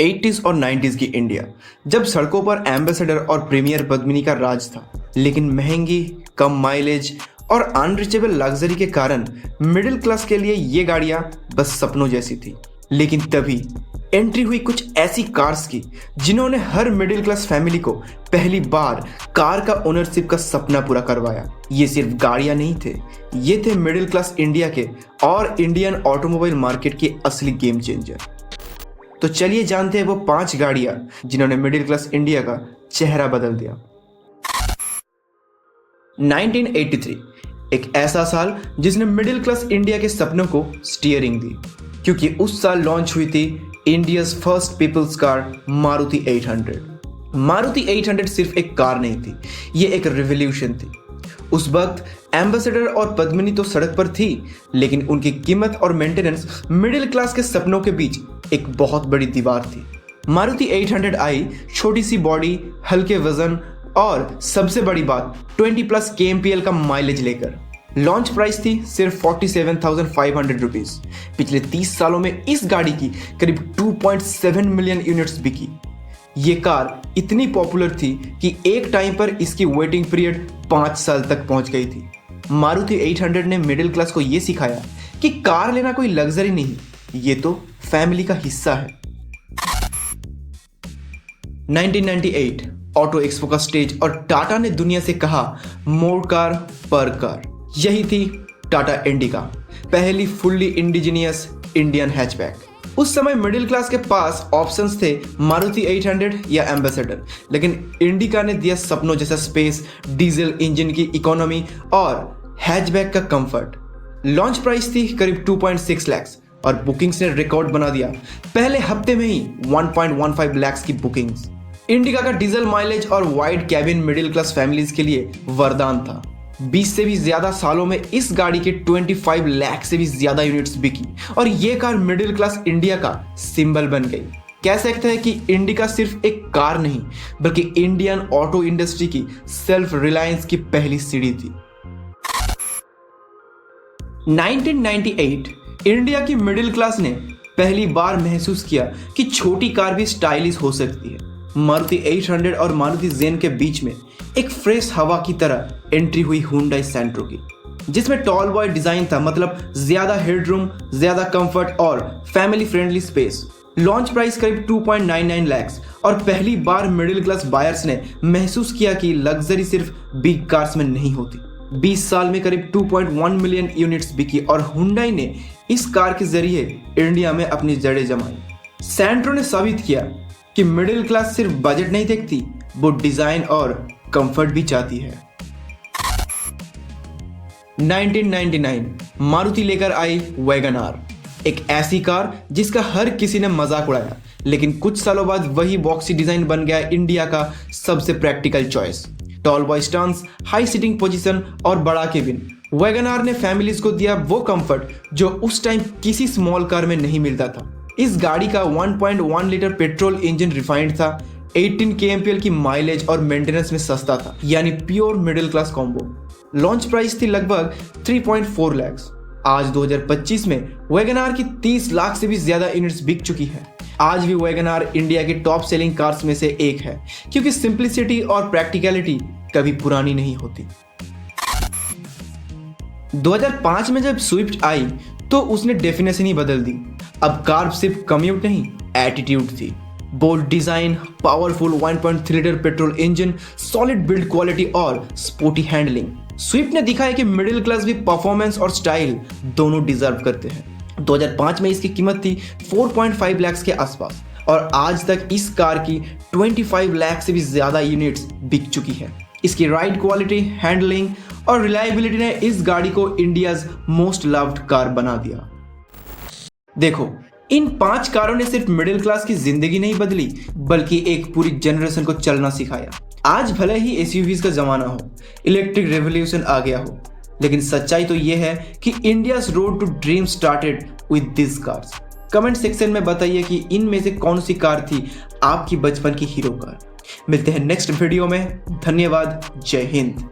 80s और 90s की India, जब सड़कों पर एम्बेसडर और प्रीमियर पद्मिनी का राज था, लेकिन महंगी, कम माइलेज और अनरीचेबल लग्जरी के कारण मिडिल क्लास के लिए ये गाड़ियां बस सपनों जैसी थी। लेकिन तभी एंट्री हुई कुछ ऐसी कार्स की जिन्होंने हर मिडिल क्लास फैमिली को पहली बार कार का ओनरशिप का सपना पूरा करवाया। ये सिर्फ गाड़ियां नहीं थे, ये थे मिडिल क्लास इंडिया के और इंडियन ऑटोमोबाइल मार्केट के असली गेम चेंजर। तो चलिए जानते हैं वो 5 गाड़ियां जिन्होंने मिडिल क्लास इंडिया का चेहरा बदल दिया। 1983 एक ऐसा साल जिसने मिडिल क्लास इंडिया के सपनों को स्टीयरिंग दी, क्योंकि उस साल लॉन्च हुई थी India's first people's car Maruti 800। Maruti 800 सिर्फ एक कार नहीं थी, ये एक रिवॉल्यूशन थी। उस वक्त एम्बेसडर और पद्मिनी तो सड़क पर थी, लेकिन उनकी कीमत और मेंटेनेंस मिडिल क्लास के सपनों के बीच एक बहुत बड़ी दीवार थी। मारुति 800 आई छोटी सी बॉडी, हल्के वजन और सबसे बड़ी बात 20+ kmpl का माइलेज लेकर। लॉन्च प्राइस थी सिर्फ 47,500 रुपीज। पिछले 30 सालों में इस गाड़ी की करीब 2.7 मिलियन यूनिट्स बिकी। ये कार इतनी पॉपुलर थी कि एक टाइम पर इसकी वेटिंग पीरियड 5 साल तक पहुंच गई थी। मारुति 800 ने मिडिल क्लास को यह सिखाया कि कार लेना कोई लग्जरी नहीं, ये तो फैमिली का हिस्सा है। 1998 ऑटो एक्सपो का स्टेज और टाटा ने दुनिया से कहा मोर कार पर कार। यही थी टाटा इंडिका, पहली फुल्ली इंडिजिनियस इंडियन हैचबैक। उस समय मिडिल क्लास के पास ऑप्शंस थे मारुति 800 या एम्बेसडर, लेकिन इंडिका ने दिया सपनों जैसा स्पेस, डीजल इंजन की इकोनॉमी और हैचबैक का कंफर्ट। लॉन्च प्राइस थी करीब 2.6 लाख और बुकिंग्स ने रिकॉर्ड बना दिया। पहले हफ्ते में ही 1.15 लाख की बुकिंग्स। इंडिका का डीजल माइलेज और wide cabin middle class families के लिए वरदान था। 20 से भी ज्यादा सालों में इस गाड़ी के 25 लाख से भी ज्यादा यूनिट्स बिकी और ये कार मिडिल क्लास इंडिया का सिंबल बन गई। कह सकते हैं कि इंडिका सिर्फ एक कार नहीं, बल्कि इंडियन ऑटो इंडस्ट्री की सेल्फ रिलायंस की पहली सीढ़ी थी। 1998 इंडिया की मिडिल क्लास ने पहली बार महसूस किया कि छोटी कार भी स्टाइलिश हो सकती है। मारुति 800 और मारुति जेन के बीच में एक फ्रेश हवा की तरह एंट्री हुई हुंडई सेंट्रो की, जिसमें टॉल बॉय डिजाइन था, मतलब ज्यादा हेडरूम, ज्यादा कंफर्ट और family friendly space. Launch price करीब 2.99 लाख और पहली बार मिडिल क्लास बायर्स ने महसूस किया कि लग्जरी सिर्फ बिग कार्स में नहीं होती। 20 साल में करीब 2.1 मिलियन यूनिट्स बिकी और हुंडई ने इस कार के जरिए इंडिया में अपनी जड़ें जमाई। सेंट्रो ने साबित किया कि मिडिल क्लास सिर्फ बजट नहीं देखती, वो डिजाइन और कंफर्ट भी चाहती है। 1999 मारुति लेकर आई वैगन आर, एक ऐसी कार जिसका हर किसी ने मजाक उड़ाया, लेकिन कुछ सालों बाद वही बॉक्सी डिजाइन बन गया इंडिया का सबसे practical choice. Tall boy stance, high seating position और बड़ा केबिन। वैगन आर ने फैमिलीज को दिया वो कंफर्ट जो उस टाइम किसी स्मॉल कार में नहीं मिलता था। इस गाड़ी का 1.1 लीटर पेट्रोल इंजन रिफाइंड था, 18 kmpl की माइलेज और मेंटेनेंस में सस्ता था, यानी pure middle class combo. Launch price थी लगभग 3.4 लाख। आज 2025 में वैगन आर की 30 लाख से भी ज्यादा यूनिट्स बिक चुकी है। आज भी वैगन आर इंडिया की टॉप सेलिंग कार्स में से एक है, क्योंकि सिंप्लिसिटी और प्रैक्टिकलिटी कभी पुरानी नहीं होती। 2005 में जब स्विफ्ट आई तो उसने डेफिनेशन ही बदल दी। अब कार सिर्फ कम्यूट नहीं, एटीट्यूड थी। Bold design, powerful 1.3 litre petrol engine, solid build quality और स्पोर्टी हैंडलिंग। स्विफ्ट ने दिखाया कि मिडिल क्लास भी परफॉर्मेंस और स्टाइल दोनों डिजर्व करते हैं। 2005 में इसकी कीमत थी 4.5 लाख के आसपास और आज तक इस कार की 25 लाख से भी ज्यादा यूनिट्स बिक चुकी है। इसकी राइड क्वालिटी, हैंडलिंग और रिलायबिलिटी ने इस गाड़ी को इंडियाज मोस्ट लव्ड कार बना दिया। देखो, इन 5 कारों ने सिर्फ मिडिल क्लास की जिंदगी नहीं बदली, बल्कि एक पूरी जनरेशन को चलना सिखाया। आज भले ही एसयूवीज का जमाना हो, इलेक्ट्रिक रेवोल्यूशन आ गया हो, लेकिन सच्चाई तो यह है कि India's road to dream started with this cars. Comment section में बताइए कि इनमें से कौन सी कार थी आपकी बचपन की हीरो कार। मिलते हैं नेक्स्ट वीडियो में। धन्यवाद। जय हिंद।